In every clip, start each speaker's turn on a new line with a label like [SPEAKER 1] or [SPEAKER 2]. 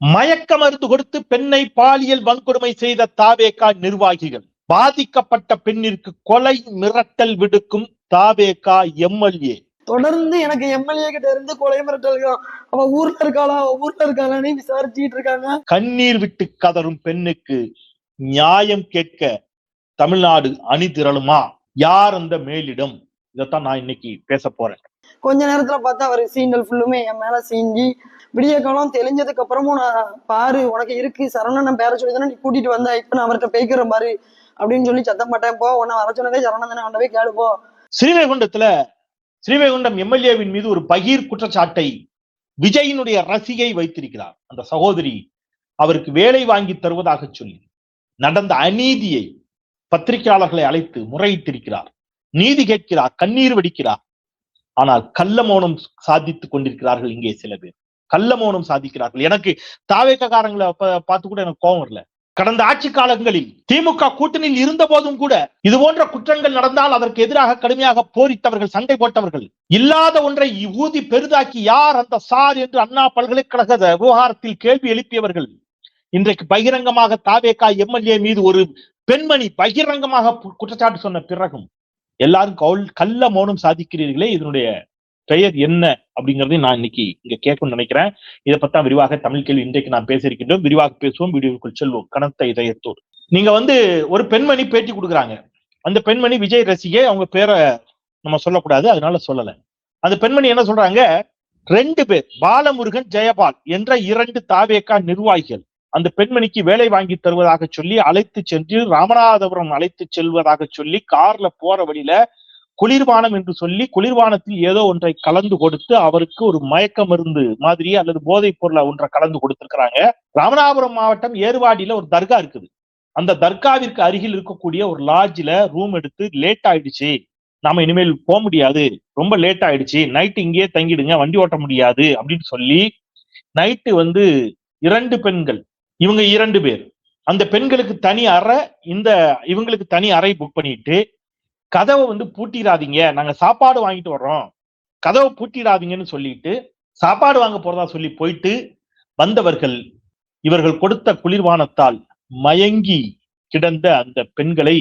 [SPEAKER 1] மயக்க மருந்து கொடுத்து பெண்ணை பாலியல் வன்கொடுமை செய்த தாவேகா நிர்வாகிகள். பாதிக்கப்பட்ட பெண்ணிற்கு கொலை மிரட்டல் விடுக்கும் தாவேகா எம்எல்ஏ.
[SPEAKER 2] தொடர்ந்து எனக்கு எம்எல்ஏ கிட்ட இருந்து கொலை மிரட்டல். அவ ஊர்ல இருக்காளான்னு விசாரிச்சுட்டு இருக்காங்க.
[SPEAKER 1] கண்ணீர் விட்டு கதறும் பெண்ணுக்கு நியாயம் கேட்க தமிழ்நாடு அணி திரளுமா? யார் அந்த மேலிடம்? இதைத்தான் நான் இன்னைக்கு பேச போறேன்.
[SPEAKER 2] கொஞ்ச நேரத்துல பார்த்தா அவர் சீண்டல் ஃபுல்லுமே என் மேல சீஞ்சி, விடிய காலம் தெளிஞ்சதுக்கு அப்புறமும் நான் பாரு உனக்கு இருக்கு சரவணன் பேர சொல்லி தானே நீ கூட்டிட்டு வந்த, இப்ப நான் அவர்கிட்ட பேய்க்கிற பாரு அப்படின்னு சொல்லி சத்தம் மாட்டேன். போ, உன்னை வர சொன்னதே சரவணன் தானே, அவன்டவே கேளுப்போ.
[SPEAKER 1] ஸ்ரீவைகுண்டம் எம்எல்ஏவின் மீது ஒரு பகீர் குற்றச்சாட்டை விஜயினுடைய ரசிகை வைத்திருக்கிறார். அந்த சகோதரி அவருக்கு வேலை வாங்கி தருவதாக சொல்லி நடந்த அநீதியை பத்திரிகையாளர்களை அழைத்து முறையிட்டிருக்கிறார். நீதி கேட்கிறார், கண்ணீர் வடிக்கிறார். ஆனால் கள்ள மௌனம் சாதித்துக் கொண்டிருக்கிறார்கள். இங்கே சில பேர் கள்ள மௌனம் சாதிக்கிறார்கள். எனக்கு தாவேக்காரங்களை பார்த்து கூட எனக்கு கோபம் வரல. கடந்த ஆட்சி காலங்களில் திமுக கூட்டணியில் இருந்த போதும் கூட இது போன்ற குற்றங்கள் நடந்தால் அதற்கு எதிராக கடுமையாக போரிட்டவர்கள், சண்டை போட்டவர்கள். இல்லாத ஒன்றை ஊதி பெரிதாக்கி யார் அந்த சார் என்று அண்ணா பல்கலைக்கழக விவகாரத்தில் கேள்வி எழுப்பியவர்கள் இன்றைக்கு பகிரங்கமாக தாவேகா எம்எல்ஏ மீது ஒரு பெண்மணி பகிரங்கமாக குற்றச்சாட்டு சொன்ன பிறகும் எல்லாரும் கள்ள மௌனம் சாதிக்கிறீர்களே, இதனுடைய பெயர் என்ன அப்படிங்கறதையும் நான் இன்னைக்கு இங்க கேட்கணும்னு நினைக்கிறேன். இதை பத்தி விரிவாக தமிழ் கேள்வி இன்றைக்கு நான் பேச இருக்கின்றோம். விரிவாக பேசுவோம், வீடியோக்குள் செல்வோம் கனத்த இதயத்தோடு. நீங்க ஒரு பெண்மணி பேட்டி கொடுக்குறாங்க. அந்த பெண்மணி விஜய் ரசிகை, அவங்க பேரை நம்ம சொல்லக்கூடாது, அதனால சொல்லல. அந்த பெண்மணி என்ன சொல்றாங்க, 2 பேர் பாலமுருகன், ஜெயபால் என்ற 2 தாவேகா நிர்வாகிகள் அந்த பெண்மணிக்கு வேலை வாங்கி தருவதாக சொல்லி அழைத்து சென்று ராமநாதபுரம் அழைத்து செல்வதாக சொல்லி கார்ல போற வழியில குளிர்பானம் என்று சொல்லி குளிர்பானத்தில் ஏதோ ஒன்றை கலந்து கொடுத்து அவருக்கு ஒரு மயக்க மருந்து மாதிரி அல்லது போதைப் பொருளை ஒன்றை கலந்து கொடுத்திருக்கிறாங்க. ராமநாதபுரம் மாவட்டம் ஏர்வாடியில ஒரு தர்கா இருக்குது. அந்த தர்காவிற்கு அருகில் இருக்கக்கூடிய ஒரு லாட்ஜில ரூம் எடுத்து, லேட் ஆயிடுச்சு, நாம இனிமேல் போக முடியாது, ரொம்ப லேட் ஆயிடுச்சு, நைட்டு இங்கேயே தங்கிடுங்க, வண்டி ஓட்ட முடியாது அப்படின்னு சொல்லி நைட்டு 2 பெண்கள், இவங்க 2 பேர், அந்த பெண்களுக்கு தனி அறை, இவங்களுக்கு தனி அறை புக் பண்ணிட்டு கதவை பூட்டிடாதீங்க, நாங்க சாப்பாடு வாங்கிட்டு வர்றோம், கதவை பூட்டிடாதீங்கன்னு சொல்லிட்டு சாப்பாடு வாங்க போறதா சொல்லி போயிட்டு வந்தவர்கள் இவர்கள் கொடுத்த குளிர்பானத்தால் மயங்கி கிடந்த அந்த பெண்களை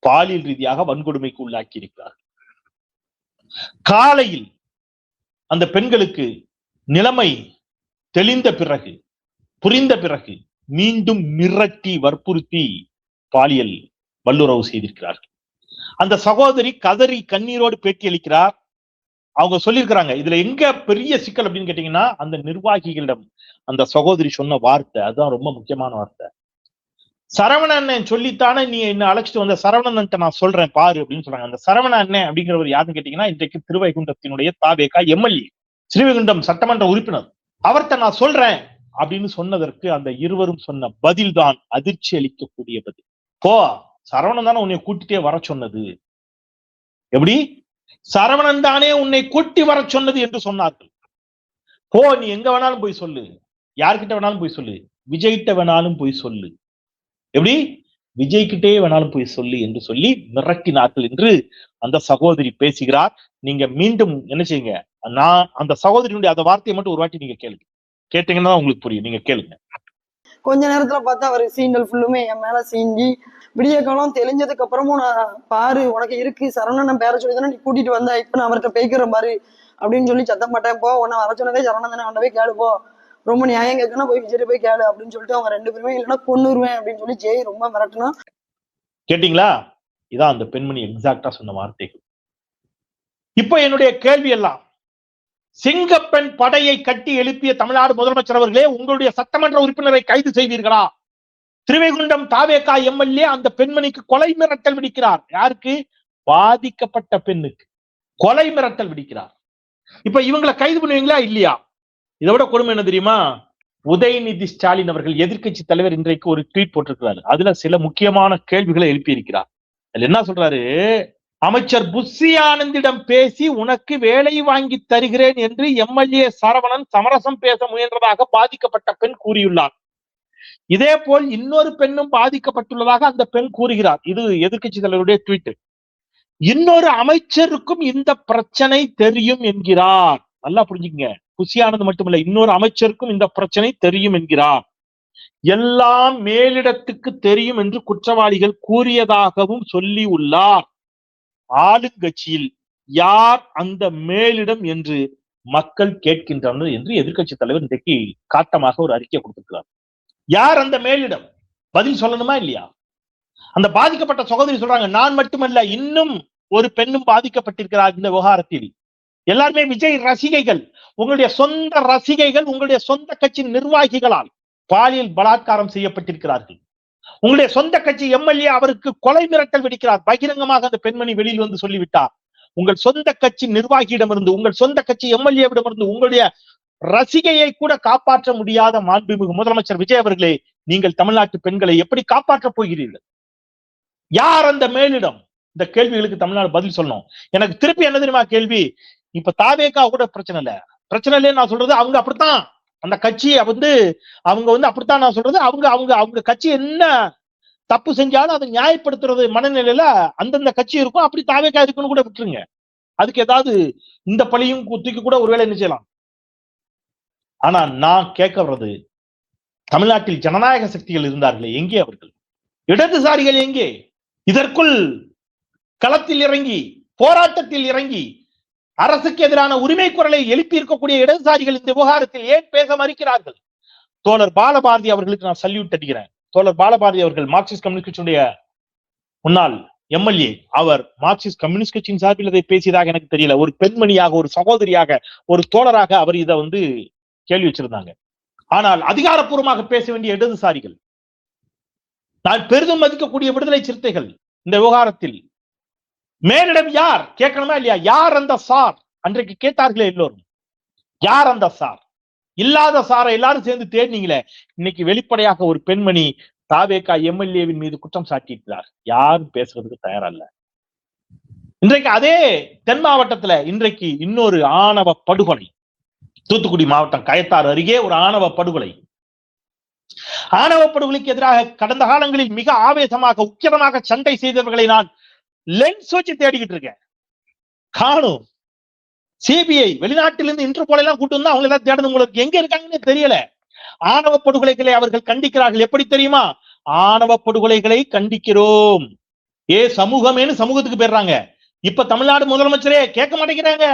[SPEAKER 1] பாலியல் ரீதியாக வன்கொடுமைக்கு உள்ளாக்கி இருக்கிறார். காலையில் அந்த பெண்களுக்கு நிலைமை தெளிந்த பிறகு, புரிந்த பிறகு மீண்டும் மிரட்டி வற்புறுத்தி பாலியல் வல்லுறவு செய்திருக்கிறார்கள். அந்த சகோதரி கதறி கண்ணீரோடு பேட்டி அளிக்கிறார். அவங்க சொல்லியிருக்கிறாங்க, இதுல எங்க பெரிய சிக்கல் அப்படின்னு கேட்டீங்கன்னா, அந்த நிர்வாகிகளிடம் அந்த சகோதரி சொன்ன வார்த்தை, அதுதான் ரொம்ப முக்கியமான வார்த்தை. சரவணன் சொல்லித்தானே நீ என்ன அழைச்சிட்டு வந்த, சரவணன் நான் சொல்றேன் பாரு அப்படின்னு சொல்றாங்க. அந்த சரவண அண்ணன் அப்படிங்கிறவர் யாருன்னு கேட்டீங்கன்னா, இன்றைக்கு திருவைகுண்டத்தினுடைய தாவேகா எம்எல்ஏ, ஸ்ரீவைகுண்டம் சட்டமன்ற உறுப்பினர். அவர்கிட்ட நான் சொல்றேன் அப்படின்னு சொன்னதற்கு அந்த இருவரும் சொன்ன பதில் தான் அதிர்ச்சி அளிக்கக்கூடிய பதில். போ, சரவணன் தானே உன்னை கூட்டிட்டே வர சொன்னது. எப்படி? சரவணன் தானே உன்னை கூட்டி வர சொன்னது என்று சொன்னார்கள். போ, நீ எங்க வேணாலும் போய் சொல்லு, யார்கிட்ட வேணாலும் போய் சொல்லு, விஜய்கிட்ட வேணாலும் போய் சொல்லு, எப்படி விஜய்கிட்டே வேணாலும் போய் சொல்லு என்று சொல்லி மிரட்டினார்கள் என்று அந்த சகோதரி பேசுகிறார். நீங்க மீண்டும் என்ன செய்யுங்க, நான் அந்த சகோதரியுடைய அந்த வார்த்தையை மட்டும் ஒரு வாட்டி நீங்க கேளுங்க, கேட்டீங்கன்னா உங்களுக்கு புரியும், நீங்க கேளுங்க.
[SPEAKER 2] கொஞ்ச நேரத்துல பார்த்தா அவர் சீண்டல் ஃபுல்லுமே என் மேல சீஞ்சி, விடிய காலம் தெளிஞ்சதுக்கு அப்புறமும் நான் பாரு உனக்கு இருக்கு சரவணன் பேர சொல்லி தானே நீ கூட்டிட்டு வந்த, இப்ப நான் அவர்கிட்ட பேய்க்கிற பாரு அப்படின்னு சொல்லி சத்தம் மாட்டேன். போ, உன்னை வர சொன்னதே சரவணன் தானே, அவன்டவே கேளுப்போ, ரொம்ப நியாயம் கேட்கணும், போய் விஜய் போய் கேளு அப்படின்னு சொல்லிட்டு அவங்க 2 பேருமே இல்லைன்னா கொன்னுருவேன் அப்படின்னு சொல்லி ஜெய் ரொம்ப மிரட்டினா.
[SPEAKER 1] கேட்டீங்களா? இதான் அந்த பெண்மணி எக்ஸாக்டா சொன்ன வார்த்தைகள். இப்ப என்னுடைய கேள்வி எல்லாம், சிங்கப்பெண் படையை கட்டி எழுப்பிய தமிழ்நாடு முதலமைச்சர் அவர்களே, உங்களுடைய சட்டமன்ற உறுப்பினரை கைது செய்வீர்களா? திருவைகுண்டம் தாவேகா எம்எல்ஏ அந்த பெண்மணிக்கு கொலை மிரட்டல் விடுக்கிறார். யாருக்கு? பாதிக்கப்பட்ட பெண்ணுக்கு கொலை மிரட்டல் விடுக்கிறார். இப்ப இவங்களை கைது பண்ணுவீங்களா இல்லையா? இதை விட கொடுமை என்ன தெரியுமா? உதயநிதி ஸ்டாலின் அவர்கள், எதிர்கட்சி தலைவர், இன்றைக்கு ஒரு ட்வீட் போட்டிருக்கிறாரு. அதுல சில முக்கியமான கேள்விகளை எழுப்பி இருக்கிறார். அதுல என்ன சொல்றாரு, அமைச்சர் புஷி ஆனந்திடம் பேசி உனக்கு வேலை வாங்கி தருகிறேன் என்று எம்எல்ஏ சரவணன் சமரசம் பேச முயன்றதாக பாதிக்கப்பட்ட பெண் கூறியுள்ளார். இதே போல் இன்னொரு பெண்ணும் பாதிக்கப்பட்டுள்ளதாக அந்த பெண் கூறுகிறார். இது எதிர்கட்சி தலைவருடைய ட்வீட். இன்னொரு அமைச்சருக்கும் இந்த பிரச்சனை தெரியும் என்கிறார். நல்லா புரிஞ்சுக்கங்க, குஷியானது மட்டுமல்ல, இன்னொரு அமைச்சருக்கும் இந்த பிரச்சனை தெரியும் என்கிறார். எல்லாம் மேலிடத்துக்கு தெரியும் என்று குற்றவாளிகள் கூறியதாகவும் சொல்லி உள்ளார். ஆளுங்கட்சியில் யார் அந்த மேலிடம் என்று மக்கள் கேட்கின்றனர் என்று எதிர்க்கட்சி தலைவர் இன்றைக்கு காட்டமாக ஒரு அறிக்கை கொடுத்திருக்கிறார். யார் அந்த மேலிடம்? பதில் சொல்லணுமா இல்லையா? அந்த பாதிக்கப்பட்ட சகோதரி சொல்றாங்க, நான் மட்டுமல்ல இன்னும் ஒரு பெண்ணும் பாதிக்கப்பட்டிருக்கிறார் இந்த விவகாரத்தில். எல்லாருமே விஜய் ரசிகைகள், உங்களுடைய சொந்த ரசிகைகள், உங்களுடைய சொந்த கட்சி நிர்வாகிகளால் பாலியல் பலாத்காரம் செய்யப்பட்டிருக்கிறார்கள். உங்களுடைய சொந்த கட்சி எம்எல்ஏ அவருக்கு கொலை மிரட்டல் விடுக்கிறார். பகிரங்கமாக அந்த பெண்மணி வெளியில் வந்து சொல்லிவிட்டார். உங்கள் சொந்த கட்சி நிர்வாகியிடமிருந்து, உங்கள் சொந்த கட்சி எம்எல்ஏவிடமிருந்து உங்களுடைய ரசிகையை கூட காப்பாற்ற முடியாத மாண்புமிகு முதலமைச்சர் விஜய் அவர்களே, நீங்கள் தமிழ்நாட்டு பெண்களை எப்படி காப்பாற்றப் போகிறீர்கள்? யார் அந்த மேலிடம்? இந்த கேள்விகளுக்கு தமிழ்நாடு பதில் சொல்லணும். எனக்கு திருப்பி என்ன தெரியுமா கேள்வி? இப்ப தாவேகா கூட பிரச்சனை இல்லைன்னு நான் சொல்றது, அவங்க அப்படித்தான் அந்த கட்சியை அவங்க அப்படித்தான் நான் சொல்றது, அவங்க கட்சி என்ன தப்பு செஞ்சாலும் அதை நியாயப்படுத்துறது மனநிலையில அந்தந்த கட்சி இருக்கும். அப்படி தாவேகா இருக்குன்னு கூட விட்டுருங்க. அதுக்கு ஏதாவது இந்த பழியும் தூக்கி கூட ஒருவேளை என்ன செய்யலாம். ஆனா நான் கேட்க வர்றது, தமிழ்நாட்டில் ஜனநாயக சக்திகள் இருந்தார்களே, எங்கே அவர்கள்? இடதுசாரிகள் எங்கே? இதற்குள் களத்தில் இறங்கி, போராட்டத்தில் இறங்கி, அரசுக்கு எதிரான உரிமை குரலை எழுப்பி இருக்கக்கூடிய இடதுசாரிகள் இந்த விவகாரத்தில் ஏன் பேச மறுக்கிறார்கள்? தோழர் பாலபாரதி அவர்களுக்கு நான் சல்யூட் அடிக்கிறேன். தோழர் பாலபாரதி அவர்கள் மார்க்சிஸ்ட் கம்யூனிஸ்ட் கட்சியுடைய முன்னாள் எம்எல்ஏ. அவர் மார்க்சிஸ்ட் கம்யூனிஸ்ட் கட்சியின் சார்பில் இதை பேசியதாக எனக்கு தெரியல. ஒரு பெண்மணியாக, ஒரு சகோதரியாக, ஒரு தோழராக அவர் இதை கேள்வி வச்சிருந்தாங்க. ஆனால் அதிகாரப்பூர்வமாக பேச வேண்டிய இடதுசாரிகள், நான் பெரிதும் மதிக்கக்கூடிய விடுதலை சிறுத்தைகள், இந்த விவகாரத்தில் மேலிடம் யார் கேட்கணுமா இல்லையா? யார் அந்த சார்? அன்றைக்கு கேட்டார்களே எல்லோரும், யார் அந்த சார்? இல்லாத சாரை எல்லாரும் சேர்ந்து தேடினீங்களே. இன்னைக்கு வெளிப்படையாக ஒரு பெண்மணி தாவேகா எம்எல்ஏவின் மீது குற்றம் சாட்டியிருக்கிறார். யாரும் பேசுறதுக்கு தயாரல்ல. இன்றைக்கு அதே தென் மாவட்டத்துல இன்றைக்கு இன்னொரு ஆணவ படுகொலை. தூத்துக்குடி மாவட்டம் கயத்தாறு அருகே ஒரு ஆணவ படுகொலை. ஆணவ படுகொலைக்கு எதிராக கடந்த காலங்களில் மிக ஆவேசமாக உக்கிரமாக சண்டை செய்தவர்களை நான் லென்ஸ் வச்சு தேடிக்கிட்டு இருக்கேன். காணும். சிபிஐ வெளிநாட்டிலிருந்து இன்டர்போல் எல்லாம் கூட்டு வந்து அவங்க எல்லாம் தேடணும். உங்களுக்கு எங்க இருக்காங்கன்னு தெரியல. ஆணவ படுகொலைகளை அவர்கள் கண்டிக்கிறார்கள். எப்படி தெரியுமா? ஆணவ படுகொலைகளை கண்டிக்கிறோம் சமூகமேனு சமூகத்துக்கு போயிடுறாங்க. இப்ப தமிழ்நாடு முதலமைச்சரே கேட்க மாட்டேங்கிறாங்க.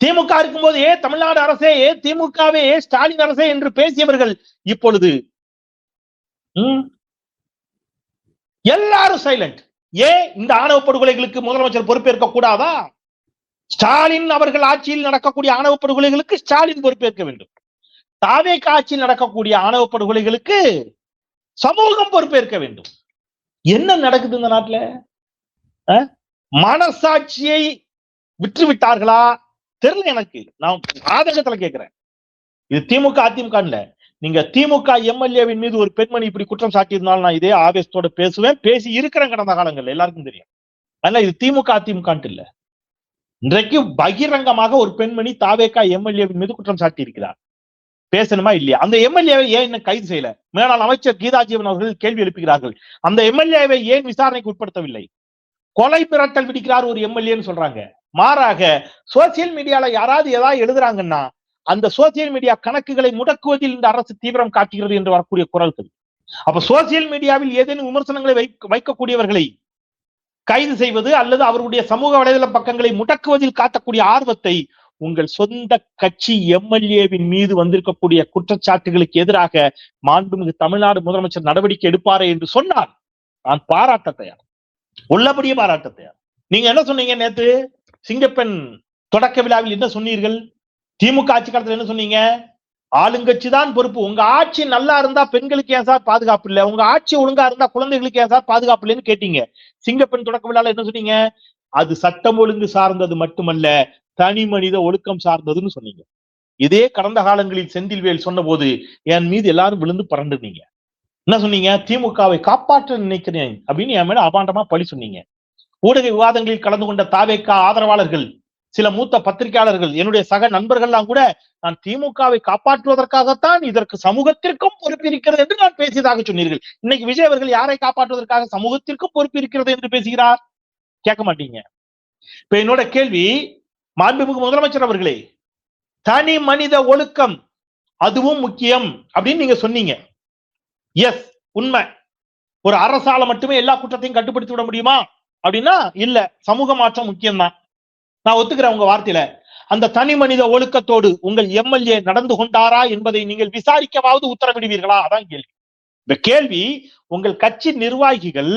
[SPEAKER 1] திமுக இருக்கும்போது தமிழ்நாடு அரசே, திமுகவே, ஸ்டாலின் அரசே என்று பேசியவர்கள் இப்பொழுது எல்லாரும் சைலண்ட். இந்த ஆணவ படுகொலைகளுக்கு முதலமைச்சர் பொறுப்பேற்க கூடாதா? ஸ்டாலின் அவர்கள் ஆட்சியில் நடக்கக்கூடிய ஆணவ படுகொலைகளுக்கு ஸ்டாலின் பொறுப்பேற்க வேண்டும். தாவேகா ஆட்சியில் நடக்கக்கூடிய ஆணவ படுகொலைகளுக்கு சமூகம் பொறுப்பேற்க வேண்டும். என்ன நடக்குது இந்த நாட்டுல? மனசாட்சியை விற்று விட்டார்களா தெரியல. எனக்கு நான் ஆதங்கத்துல கேட்கிறேன். இது திமுக அதிமுக இல்ல. நீங்க திமுக எம்எல்ஏவின் மீது ஒரு பெண்மணி இப்படி குற்றம் சாட்டியிருந்தாலும் நான் இதே ஆவேசத்தோட பேசுவேன், பேசி இருக்கிறேன் கடந்த காலங்கள்ல, எல்லாருக்கும் தெரியும். ஆனா இது திமுக அதிமுக இல்ல. இன்றைக்கு பகிரங்கமாக ஒரு பெண்மணி தாவேகா எம்எல்ஏவின் மீது குற்றம் சாட்டி இருக்கிறார். பேசணுமா இல்லையா? அந்த எம்எல்ஏவை ஏன் இன்னும் கைது செய்யல? மேலாள் அமைச்சர் கீதா ஜீவன் அவர்கள் கேள்வி எழுப்புகிறார்கள். அந்த எம்எல்ஏவை ஏன் விசாரணைக்கு உட்படுத்தவில்லை? கொலை மிரட்டல் விடுக்கிறார் ஒரு எம்எல்ஏன்னு சொல்றாங்க. மாறாக சோசியல் மீடியால யாராவது ஏதாவது எழுதுறாங்கன்னா அந்த சோசியல் மீடியா கணக்குகளை முடக்குவதில் இந்த அரசு தீவிரம் காட்டுகிறது என்று வரக்கூடிய குரல்கள். அப்ப சோசியல் மீடியாவில் ஏதேனும் விமர்சனங்களை வைக்கக்கூடியவர்களை கைது செய்வது அல்லது அவருடைய சமூக வலைதள பக்கங்களை முடக்குவதில் காட்டக்கூடிய ஆர்வத்தை உங்கள் சொந்த கட்சி எம்எல்ஏவின் மீது வந்திருக்கக்கூடிய குற்றச்சாட்டுகளுக்கு எதிராக மாண்புமிகு தமிழ்நாடு முதலமைச்சர் நடவடிக்கை எடுப்பாரே என்று சொன்னார். நான் பாராட்ட தயார், உள்ளபடியே பாராட்ட தயார். நீங்க என்ன சொன்னீங்க நேத்து சிங்கப்பெண் தொடக்க விழாவில்? என்ன சொன்னீர்கள்? திமுக ஆட்சி காலத்துல என்ன சொன்னீங்க? ஆளுங்கட்சி தான் பொறுப்பு. உங்க ஆட்சி நல்லா இருந்தா பெண்களுக்கு ஏன் சார் பாதுகாப்பு இல்ல? உங்க ஆட்சி ஒழுங்கா இருந்தா குழந்தைகளுக்கு ஏன் சார் பாதுகாப்பு இல்லைன்னு கேட்டீங்க. சிங்கப்பெண் தொடக்க விழால என்ன சொன்னீங்க? அது சட்டம் ஒழுங்கு சார்ந்தது மட்டுமல்ல, தனி மனித ஒழுக்கம் சார்ந்ததுன்னு சொன்னீங்க. இதே கடந்த காலங்களில் செந்தில்வேல் சொன்ன போது என் மீது எல்லாரும் விழுந்து பறந்துனீங்க. என்ன சொன்னீங்க? திமுகவை காப்பாற்ற நினைக்கிறேன் அப்படின்னு என் மேல அபாண்டமா பழி சொன்னீங்க. ஊடக விவாதங்களில் கலந்து கொண்ட தாவேகா ஆதரவாளர்கள், சில மூத்த பத்திரிகையாளர்கள், என்னுடைய சக நண்பர்கள்லாம் கூட நான் திமுகவை காப்பாற்றுவதற்காகத்தான் இதற்கு சமூகத்திற்கும் பொறுப்பு இருக்கிறது என்று நான் பேசியதாக சொன்னீர்கள். இன்னைக்கு விஜய் அவர்கள் யாரை காப்பாற்றுவதற்காக சமூகத்திற்கும் பொறுப்பு இருக்கிறது என்று பேசுகிறார்? கேட்க மாட்டீங்க. இப்ப என்னோட கேள்வி, மாண்புமிகு முதலமைச்சர் அவர்களே, தனி மனித ஒழுக்கம் அதுவும் முக்கியம் அப்படின்னு நீங்க சொன்னீங்க. எஸ், உண்மை. ஒரு அரசால மட்டுமே எல்லா குற்றத்தையும் கட்டுப்படுத்தி விட முடியுமா அப்படின்னா இல்ல, சமூக மாற்றம் முக்கியம்தான். நான் ஒத்துக்கிறேன் உங்க வார்த்தையில. அந்த தனி மனித ஒழுக்கத்தோடு உங்கள் எம்எல்ஏ நடந்து கொண்டாரா என்பதை நீங்கள் விசாரிக்கவாவது உத்தரவிடுவீர்களா? அதான் கேள்வி. இந்த கேள்வி, உங்கள் கட்சி நிர்வாகிகள்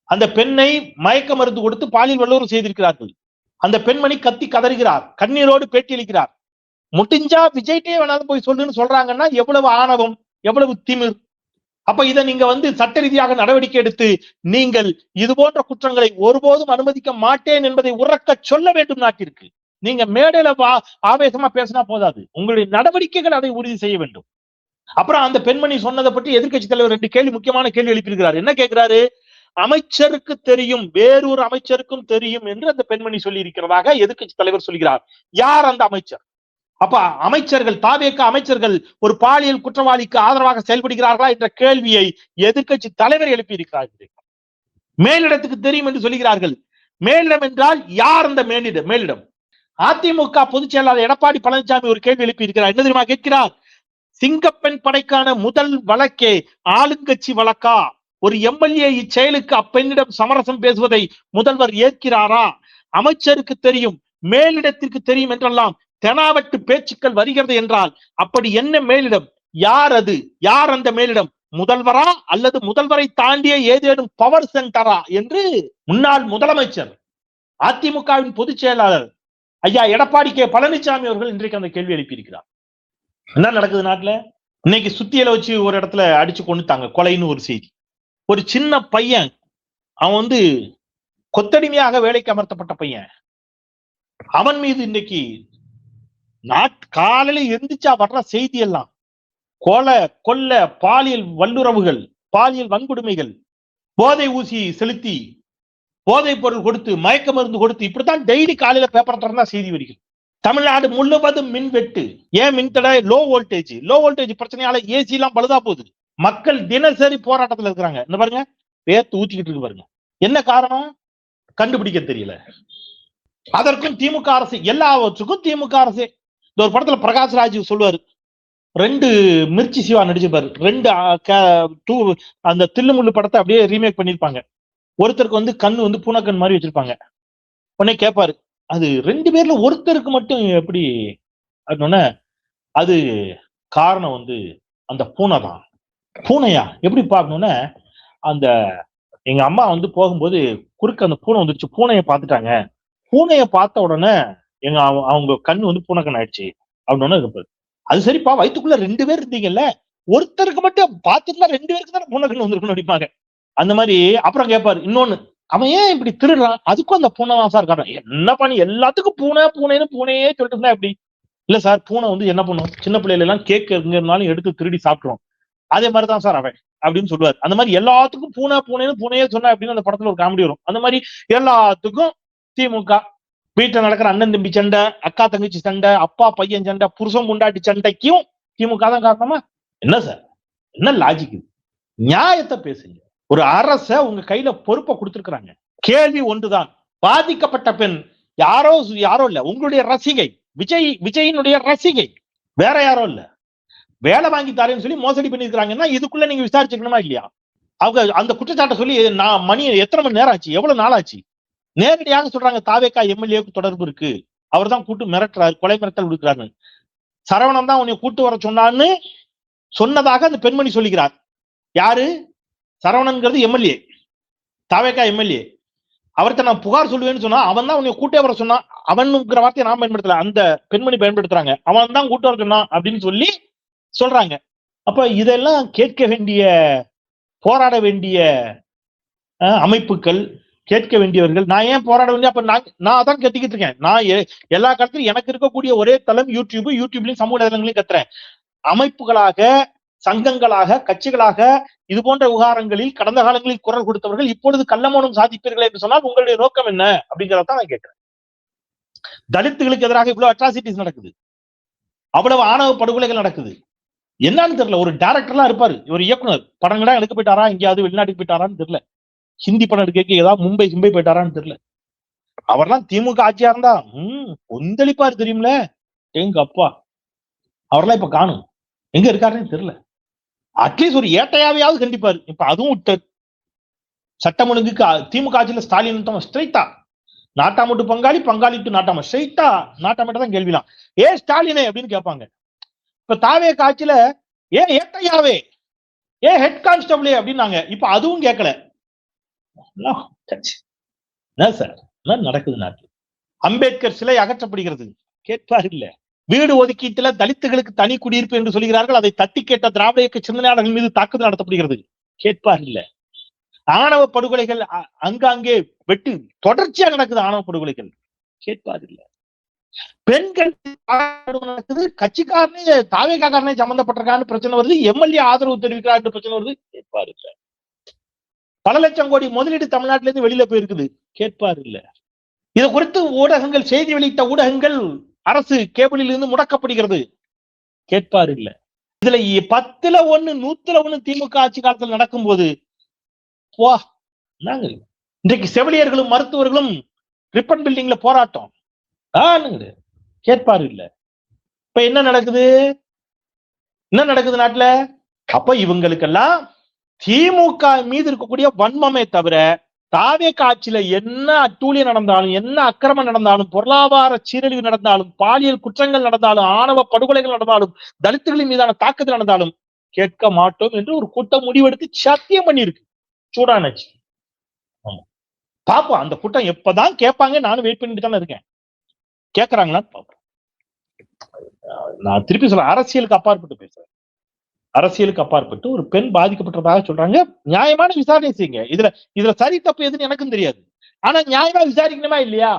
[SPEAKER 1] அந்த பெண்ணை மயக்க மருந்து கொடுத்து பாலியல் வல்லுறவு செய்திருக்கிறார்கள். அந்த பெண்மணி கத்தி கதறுகிறார், கண்ணீரோடு பேட்டி அளிக்கிறார். முடிஞ்சா விஜய்டே வேணாலும் போய் சொல்லுன்னு சொல்றாங்கன்னா எவ்வளவு ஆணவம், எவ்வளவு திமிர். அப்ப இதை நீங்க சட்ட ரீதியாக நடவடிக்கை எடுத்து நீங்கள் இது போன்ற குற்றங்களை ஒருபோதும் அனுமதிக்க மாட்டேன் என்பதை உறக்க சொல்ல வேண்டும் நாட்டிற்கு. நீங்க மேடையில ஆவேசமா பேசினா போதாது, உங்களுடைய நடவடிக்கைகள் அதை உறுதி செய்ய வேண்டும். அப்புறம் அந்த பெண்மணி சொன்னதை பற்றி எதிர்க்கட்சி தலைவர் 2 கேள்வி, முக்கியமான கேள்வி எழுப்பியிருக்கிறார். என்ன கேட்கிறாரு? அமைச்சருக்கு தெரியும், வேறொரு அமைச்சருக்கும் தெரியும் என்று அந்த பெண்மணி சொல்லி இருக்கிறதாக எதிர்க்கட்சி தலைவர் சொல்கிறார். யார் அந்த அமைச்சர்? அப்ப அமைச்சர்கள், தாவேக அமைச்சர்கள் ஒரு பாலியல் குற்றவாளிக்கு ஆதரவாக செயல்படுகிறார்களா என்ற கேள்வியை எதிர்க்கட்சி தலைவர் எழுப்பி இருக்கிறார்கள். மேலிடத்துக்கு தெரியும் என்று சொல்கிறார்கள். மேலிடம் என்றால் யார் அந்த மேலிடம்? அதிமுக பொதுச் செயலாளர் எடப்பாடி பழனிசாமி ஒரு கேள்வி எழுப்பி இருக்கிறார். என்ன தெரியுமா கேட்கிறார்? சிங்கப்பெண் படைக்கான முதல் வழக்கே ஆளுங்கட்சி வழக்கா? ஒரு எம்எல்ஏ இச்செயலுக்கு அப்பெண்ணிடம் சமரசம் பேசுவதை முதல்வர் ஏற்கிறாரா? அமைச்சருக்கு தெரியும், மேலிடத்திற்கு தெரியும் என்றெல்லாம் தெனாவட்டு பேச்சுக்கள் வருகிறது என்றால் அப்படி என்ன மேலிடம்? யார் அது? யார் அந்த மேலிடம்? முதல்வரா அல்லது முதல்வரை தாண்டிய ஏதேனும் பவர் சென்டரா என்று முன்னாள் முதலமைச்சர், அதிமுகவின் பொதுச் செயலாளர் ஐயா எடப்பாடி கே பழனிசாமி அவர்கள் இன்றைக்கு அந்த கேள்வி எழுப்பியிருக்கிறார். என்ன நடக்குது நாட்டுல? இன்னைக்கு சுத்தியில வச்சு ஒரு இடத்துல அடிச்சு கொண்டுட்டாங்க, கொலைன்னு ஒரு செய்தி. ஒரு சின்ன பையன், அவன் கொத்தடிமையாக வேலைக்கு அமர்த்தப்பட்ட பையன், அவன் மீது இன்னைக்கு காலையில எந்திரிச்சா வர்ற செய்தி எல்லாம் கொலை, கொல்ல, பாலியல் வல்லுறவுகள், பாலியல் வன்கொடுமைகள், போதை ஊசி செலுத்தி, போதை பொருள் கொடுத்து, மயக்க மருந்து கொடுத்து, இப்படித்தான் டெய்லி காலையில பேப்பர் திறந்தா செய்தி வருகிறது. தமிழ்நாடு முழுவதும் மின் வெட்டு. ஏன் மின்தடை? லோ வோல்டேஜ் பிரச்சனையால ஏசி எல்லாம் பழுதா போகுது. மக்கள் தினசரி போராட்டத்துல இருக்கிறாங்க. இந்த பாருங்க, பேத்து ஊத்திக்கிட்டு இருக்கு பாருங்க. என்ன காரணம்? கண்டுபிடிக்க தெரியல. அதற்கும் திமுக அரசு, எல்லாவற்றுக்கும் திமுக அரசு. இந்த ஒரு படத்துல பிரகாஷ்ராஜ் சொல்லுவாரு, 2 மிர்ச்சி சிவா நடிச்சிருப்பாரு, 2 அந்த தில்லுமுள்ளு படத்தை அப்படியே ரீமேக் பண்ணிருப்பாங்க. ஒருத்தருக்கு கண்ணு பூனைக்கண் மாதிரி வச்சிருப்பாங்க. உடனே கேட்பாரு, அது 2 பேர்ல ஒருத்தருக்கு மட்டும் எப்படி அப்படின்னா, அது காரணம் அந்த பூனை தான். பூனையா? எப்படி பார்க்கணும்னா, அந்த எங்க அம்மா போகும்போது குறுக்க அந்த பூனை வந்துருச்சு, பூனையை பார்த்துட்டாங்க. பூனையை பார்த்த உடனே அவங்க கண்ணு பூனைக்கண் ஆயிடுச்சு அப்படின்னு இருப்பாரு. அது சரிப்பா, வயிற்றுக்குள்ள 2 பேர் இருந்தீங்கல்ல, ஒருத்தருக்கு மட்டும் பார்த்துட்டுனா 2 பேருக்கு தானே பூனைக்கண் வந்திருக்கணும் அப்படிப்பாங்க. அந்த மாதிரி. அப்புறம் கேட்பாரு இன்னொன்னு, அவன் ஏன் இப்படி திருடுறான்? அதுக்கும் அந்த பூனை தான் சார் காரணம். என்ன பண்ணி எல்லாத்துக்கும் பூனைன்னு பூனையே சொல்லிட்டு இருந்தா எப்படி? இல்ல சார், பூனை என்ன பண்ணும், சின்ன பிள்ளைல எல்லாம் கேக் எங்கனாலும் எடுத்து திருடி சாப்பிட்டுரும், அதே மாதிரிதான் சார் அவன் அப்படின்னு சொல்லுவாரு. அந்த மாதிரி எல்லாத்துக்கும் பூனைன்னு பூனையே சொன்னா அப்படின்னு அந்த படத்துல ஒரு காமெடி வரும். அந்த மாதிரி எல்லாத்துக்கும் திமுக. வீட்டுல நடக்கிற அண்ணன் தம்பி சண்டை, அக்கா தங்கச்சி சண்டை, அப்பா பையன் சண்டை, புருஷன் முண்டாட்டி சண்டைக்கும் திமுக தான் காரணமா? என்ன சார், என்ன லாஜிக்? நியாயத்தை பேசுங்க. ஒரு அரச உங்க கையில பொறுப்பை கொடுத்திருக்கிறாங்க. கேள்வி ஒன்றுதான், பாதிக்கப்பட்ட பெண் யாரோ இல்ல, உங்களுடைய ரசிகை, விஜயினுடைய ரசிகை, வேற யாரோ இல்ல. வேலை வாங்கி தரேன்னு சொல்லி மோசடி பண்ணிருக்காங்கன்னா இதுக்குள்ள நீங்க விசாரிச்சுக்கணுமா இல்லையா? அவங்க அந்த குற்றச்சாட்டை சொல்லி மணி எத்தனை மணி நேரம் ஆச்சு, எவ்வளவு நாள் ஆச்சு? நேரடியாக சொல்றாங்க, தாவேகா எம்எல்ஏவுக்கு தொடர்பு இருக்கு, அவர் தான் கூட்டு மிரட்டுறாரு, கொலை மிரட்டல் விடுக்கிறாரு, சரவணன் தான் உன்னை கூட்டு வர சொன்னான்னு சொன்னதாக அந்த பெண்மணி சொல்லுகிறார். யாரு? சரவணன்கிறது எம்எல்ஏ, தாவேகா எம்எல்ஏ. அவர்கிட்ட நான் புகார் சொல்லுவேன்னு சொன்னா, அவன் தான் உன்னை கூட்டே வர சொன்னான். அவனுங்கிற வார்த்தையை நான் பயன்படுத்தல, அந்த பெண்மணி பயன்படுத்துறாங்க. அவன் தான் கூட்டு வர சொன்னான் அப்படின்னு சொல்லி சொல்றாங்க. அப்ப இதெல்லாம் கேட்க வேண்டிய, போராட வேண்டிய அமைப்புகள், கேட்க வேண்டியவர்கள். நான் ஏன் போராட வேண்டிய? அப்ப நான் அதான் கத்திக்கிட்டு இருக்கேன். நான் எல்லா காலத்திலும் எனக்கு இருக்கக்கூடிய ஒரே தளம் யூடியூப்லயும் சமூக இடங்களையும் கத்துறேன். அமைப்புகளாக, சங்கங்களாக, கட்சிகளாக இது போன்ற விவகாரங்களில் கடந்த காலங்களில் குரல் கொடுத்தவர்கள் இப்பொழுது கள்ளமௌனம் சாதிப்பீர்கள் என்று சொன்னால் உங்களுடைய நோக்கம் என்ன அப்படிங்கிறதான் நான் கேட்கிறேன். தலித்துகளுக்கு எதிராக இவ்வளவு அட்ராசிட்டிஸ் நடக்குது, அவ்வளவு ஆணவ படுகொலைகள் நடக்குது. என்னன்னு தெரியல. ஒரு டைரக்டர்லாம் இருப்பாரு, ஒரு இயக்குனர், படங்களா எடுக்க போயிட்டாரா, எங்கேயாவது வெளிநாட்டுக்கு போயிட்டாரான்னு தெரியல, ஹிந்தி படம் எடுக்க ஏதாவது மும்பை போயிட்டாரான்னு தெரியல. அவர்லாம் திமுக ஆட்சியா இருந்தா கொந்தளிப்பாரு தெரியுமில. எங்க அப்பா அவரெல்லாம் இப்ப காணும், எங்க இருக்காருன்னு தெரியல. அட்லீஸ்ட் ஒரு ஏட்டையாவையாவது கண்டிப்பாரு. இப்ப அதுவும் விட்டார். சட்டம் ஒழுங்குக்கு திமுக ஆட்சியில ஸ்டாலின் ஸ்ட்ரைட்டா நாட்டாமட்டு பங்காளி, பங்காளி டு நாட்டாம, ஸ்ட்ரைட்டா நாட்டாமட்ட தான் கேள்விலாம். ஏ ஸ்டாலினே அப்படின்னு கேட்பாங்க. இப்ப தாவே காட்சியில ஏ ஏட்டையாவே, ஏ ஹெட் கான்ஸ்டபிளே அப்படின்னாங்க. இப்ப அதுவும் கேட்கல. என்ன சார் என்ன நடக்குது நாட்டில்? அம்பேத்கர் சிலை அகற்றப்படுகிறது, கேட்பார் இல்ல. வீடு ஒதுக்கீட்டுல தலித்துகளுக்கு தனி குடியிருப்பு என்று சொல்கிறார்கள், அதை தட்டி கேட்ட திராவிட இயக்க சிந்தனையாளர்கள் மீது தாக்குதல் நடத்தப்படுகிறது, கேட்பார் இல்ல. ஆணவ படுகொலைகள் அங்கே வெட்டு தொடர்ச்சியாக நடக்குது, ஆணவ படுகொலைகள், கேட்பார் இல்ல. பெண்கள் நடக்குது, கட்சிக்காரனே தாவேகாரனே சம்பந்தப்பட்டிருக்கான்னு பிரச்சனை வருது, எம்எல்ஏ ஆதரவு தெரிவிக்கிறார் பிரச்சனை வருது, கேட்பார் இல்ல. பல லட்சம் கோடி முதலீடு தமிழ்நாட்டில இருந்து வெளியில போயிருக்குது, கேட்பார் இல்ல. இது குறித்து ஊடகங்கள், செய்தி வெளியிட்ட ஊடகங்கள் அரசு கேபிளில் இருந்து முடக்கப்படுகிறது, கேட்பார் இல்ல. இதுல 10ல 1 100ல 1 திமுக ஆட்சி காலத்தில் நடக்கும் போது இன்றைக்கு செவிலியர்களும் மருத்துவர்களும் ரிப்பன் பில்டிங்ல போராட்டம், கேட்பாரு இல்ல. இப்ப என்ன நடக்குது, என்ன நடக்குது நாட்டுல? அப்ப இவங்களுக்கெல்லாம் திமுக மீது இருக்கக்கூடிய வன்மமே தவிர தாவேக ஆட்சியில என்ன அட்டூழியம் நடந்தாலும், என்ன அக்கிரமம் நடந்தாலும், பொருளாதார சீரழிவு நடந்தாலும், பாலியல் குற்றங்கள் நடந்தாலும், ஆணவ படுகொலைகள் நடந்தாலும், தலித்துகளின் மீதான தாக்குதல் நடந்தாலும் கேட்க மாட்டோம் என்று ஒரு கூட்டம் முடிவெடுத்து சத்தியம் பண்ணியிருக்கு. சூடானச்சு. பாப்போம் அந்த கூட்டம் எப்பதான் கேட்பாங்க, நானும் வெயிட் பண்ணிட்டு தானே இருக்கேன். கேட்கறாங்களான்னு பாப்போம். நான் திருப்பி சொல்ல, அரசியலுக்கு அப்பாற்பட்டு பேசுறேன். அரசியலுக்கு அப்பாற்பட்டு ஒரு பெண் பாதிக்கப்பட்டதாக சொல்றாங்க, நியாயமான விசாரணை செய்யுங்க. இதுல சரி தப்பு எதுன்னு எனக்கும் தெரியாது. ஆனா நியாயமா விசாரிக்கணுமா இல்லையா?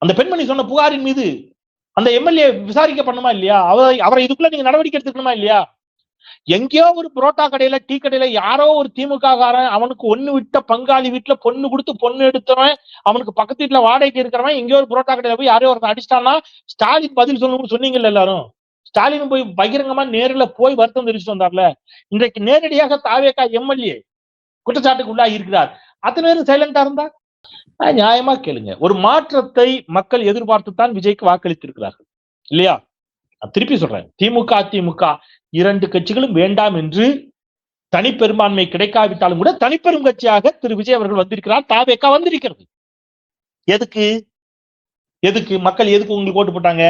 [SPEAKER 1] அந்த பெண்மணி சொன்ன புகாரின் மீது அந்த எம்எல்ஏ விசாரிக்க பண்ணுமா இல்லையா? அவரை இதுக்குள்ள நீங்க நடவடிக்கை எடுத்துக்கணுமா இல்லையா? எங்கேயோ ஒரு புரோட்டா கடையில, டீ கடையில யாரோ ஒரு திமுக காரன் அவனுக்கு ஒண்ணு விட்ட பங்காளி வீட்டுல பொண்ணு கொடுத்து பொண்ணு எடுத்தவன், அவனுக்கு பக்கத்து வீட்டுல வாடகைக்கு இருக்கிறவன் எங்கேயோ ஒரு புரோட்டா கடையில போய் யாரோ ஒருத்தன் அடிச்சிட்டான்னா ஸ்டாலின் பதில் சொல்லணும்னு சொன்னீங்கல்ல எல்லாரும். ஸ்டாலின் போய் பகிரங்கமா நேரில் போய் வருத்தம் தெரிவிச்சுட்டு வந்தார்ல. இன்றைக்கு நேரடியாக தாவேகா எம்எல்ஏ குற்றச்சாட்டுக்கு உள்ளாகி இருக்கிறார். அத்தனை பேரும் சைலண்டா இருந்தா நியாயமா கேளுங்க. ஒரு மாற்றத்தை மக்கள் எதிர்பார்த்துத்தான் விஜய்க்கு வாக்களித்திருக்கிறார்கள் இல்லையா? திருப்பி சொல்றேன், திமுக அதிமுக 2 கட்சிகளும் வேண்டாம் என்று தனிப்பெரும்பான்மை கிடைக்காவிட்டாலும் கூட தனிப்பெரும் கட்சியாக திரு விஜய் அவர்கள் வந்திருக்கிறார், தாவேகா வந்திருக்கிறது. எதுக்கு எதுக்கு மக்கள் எதுக்கு உங்களுக்கு ஓட்டு போட்டாங்க?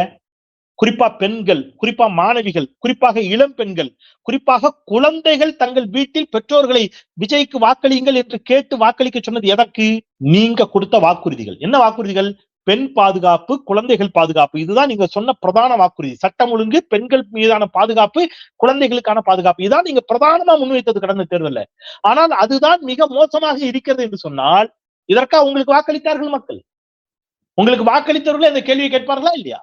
[SPEAKER 1] குறிப்பா பெண்கள், குறிப்பா மாணவிகள், குறிப்பாக இளம் பெண்கள், குறிப்பாக குழந்தைகள் தங்கள் வீட்டில் பெற்றோர்களை விஜய்க்கு வாக்களியுங்கள் என்று கேட்டு வாக்களிக்க சொன்னது எதற்கு? நீங்க கொடுத்த வாக்குறுதிகள். என்ன வாக்குறுதிகள்? பெண் பாதுகாப்பு, குழந்தைகள் பாதுகாப்பு. இதுதான் நீங்க சொன்ன பிரதான வாக்குறுதி. சட்டம் ஒழுங்கு, பெண்கள் மீதான பாதுகாப்பு, குழந்தைகளுக்கான பாதுகாப்பு, இதான் நீங்க பிரதானமா முன்வைத்தது கடந்த தேர்தல்ல. ஆனால் அதுதான் மிக மோசமாக இருக்கிறது என்று சொன்னால் இதற்காக உங்களுக்கு வாக்களித்தார்கள் மக்கள். உங்களுக்கு வாக்களித்தவர்கள் இந்த கேள்வியை கேட்பார்களா இல்லையா?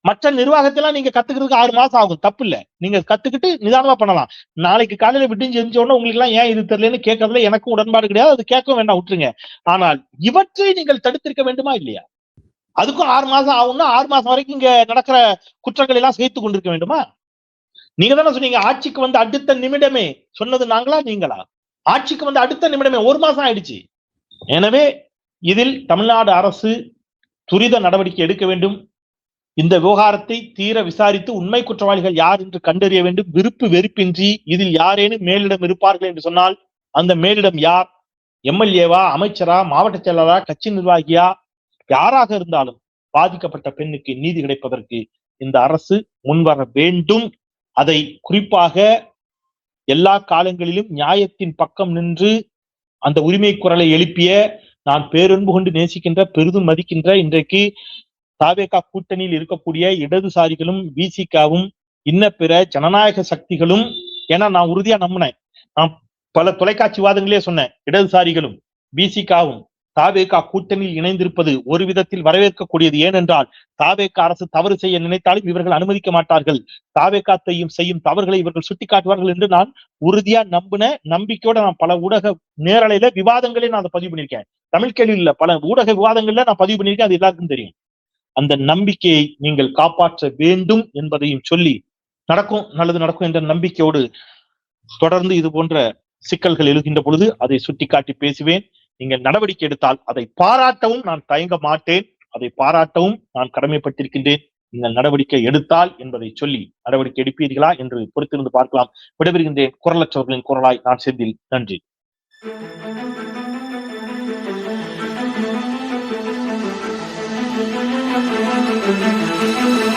[SPEAKER 1] மற்ற நிர்வாகத்தெல்லாம் நீங்க கத்துக்கிறதுக்கு 6 மாசம் ஆகும், தப்பு இல்ல. நீங்க கத்துக்கிட்டு நிதானமா பண்ணலாம். நாளைக்கு காலையில விட்டு செஞ்ச உடனே உங்களுக்கு எல்லாம் ஏன் இது தெரியலன்னு கேட்கறதுல எனக்கும் உடன்பாடு கிடையாது. அது கேட்க வேண்டாம், விட்டுருங்க. ஆனால் இவற்றை நீங்கள் தடுத்திருக்க வேண்டுமா இல்லையா? அதுக்கும் 6 மாசம் ஆகும்னா 6 மாசம் வரைக்கும் இங்க நடக்கிற குற்றங்கள் எல்லாம் சேர்த்து கொண்டிருக்க வேண்டுமா? நீங்க தானே சொன்னீங்க ஆட்சிக்கு வந்து அடுத்த நிமிடமே. சொன்னது நாங்களா நீங்களா? ஆட்சிக்கு வந்து அடுத்த நிமிடமே 1 மாசம் ஆயிடுச்சு. எனவே இதில் தமிழ்நாடு அரசு துரித நடவடிக்கை எடுக்க வேண்டும். இந்த விவகாரத்தை தீர விசாரித்து உண்மை குற்றவாளிகள் யார் என்று கண்டறிய வேண்டும். விருப்பு வெறுப்பின்றி இதில் யாரேனும் மேலிடம் இருப்பார்கள் என்று சொன்னால் அந்த மேலிடம் யார்? எம்எல்ஏவா, அமைச்சரா, மாவட்ட செயலரா, கட்சி நிர்வாகியா, யாராக இருந்தாலும் பாதிக்கப்பட்ட பெண்ணுக்கு நீதி கிடைப்பதற்கு இந்த அரசு முன்வர வேண்டும். அதை குறிப்பாக எல்லா காலங்களிலும் நியாயத்தின் பக்கம் நின்று அந்த உரிமை குரலை எழுப்பிய, நான் பேரன்பு கொண்டு நேசிக்கின்ற, பெரிதும் மதிக்கின்ற, இன்றைக்கு தாவேகா கூட்டணியில் இருக்கக்கூடிய இடதுசாரிகளும் விசிகாவும் இன்ன பிற ஜனநாயக சக்திகளும், ஏன்னா நான் உறுதியா நம்பினேன், நான் பல தொலைக்காட்சி வாதங்களே சொன்னேன், இடதுசாரிகளும் விசிகாவும் தாவேகா கூட்டணியில் இணைந்திருப்பது ஒரு விதத்தில் வரவேற்கக்கூடியது. ஏனென்றால் தாவேகா அரசு தவறு செய்ய நினைத்தாலும் இவர்கள் அனுமதிக்க மாட்டார்கள். தாவேகா செய்யும் தவறுகளை இவர்கள் சுட்டிக்காட்டுவார்கள் என்று நான் உறுதியா நம்பின நம்பிக்கையோட நான் பல ஊடக நேரலையில விவாதங்களே நான் அதை பதிவு பண்ணியிருக்கேன். தமிழ் கேள்வியில் பல ஊடக விவாதங்கள்ல நான் பதிவு பண்ணியிருக்கேன், அது எல்லாருக்கும் தெரியும். அந்த நம்பிக்கையை நீங்கள் காப்பாற்ற வேண்டும் என்பதையும் சொல்லி, நடக்கும், நல்லது நடக்கும் என்ற நம்பிக்கையோடு தொடர்ந்து இது போன்ற சிக்கல்கள் எழுகின்ற பொழுது அதை சுட்டிக்காட்டி பேசுவேன். நீங்கள் நடவடிக்கை எடுத்தால் அதை பாராட்டவும் நான் தயங்க மாட்டேன். அதை பாராட்டவும் நான் கடமைப்பட்டிருக்கின்றேன். நீங்கள் நடவடிக்கை எடுத்தால் என்பதை சொல்லி நடவடிக்கை எடுப்பீர்களா என்று பொறுத்திருந்து பார்க்கலாம். விடைபெறுகின்றேன். குரலற்றவர்களின் குரலாய் நான் செந்தில். நன்றி.
[SPEAKER 3] Thank you.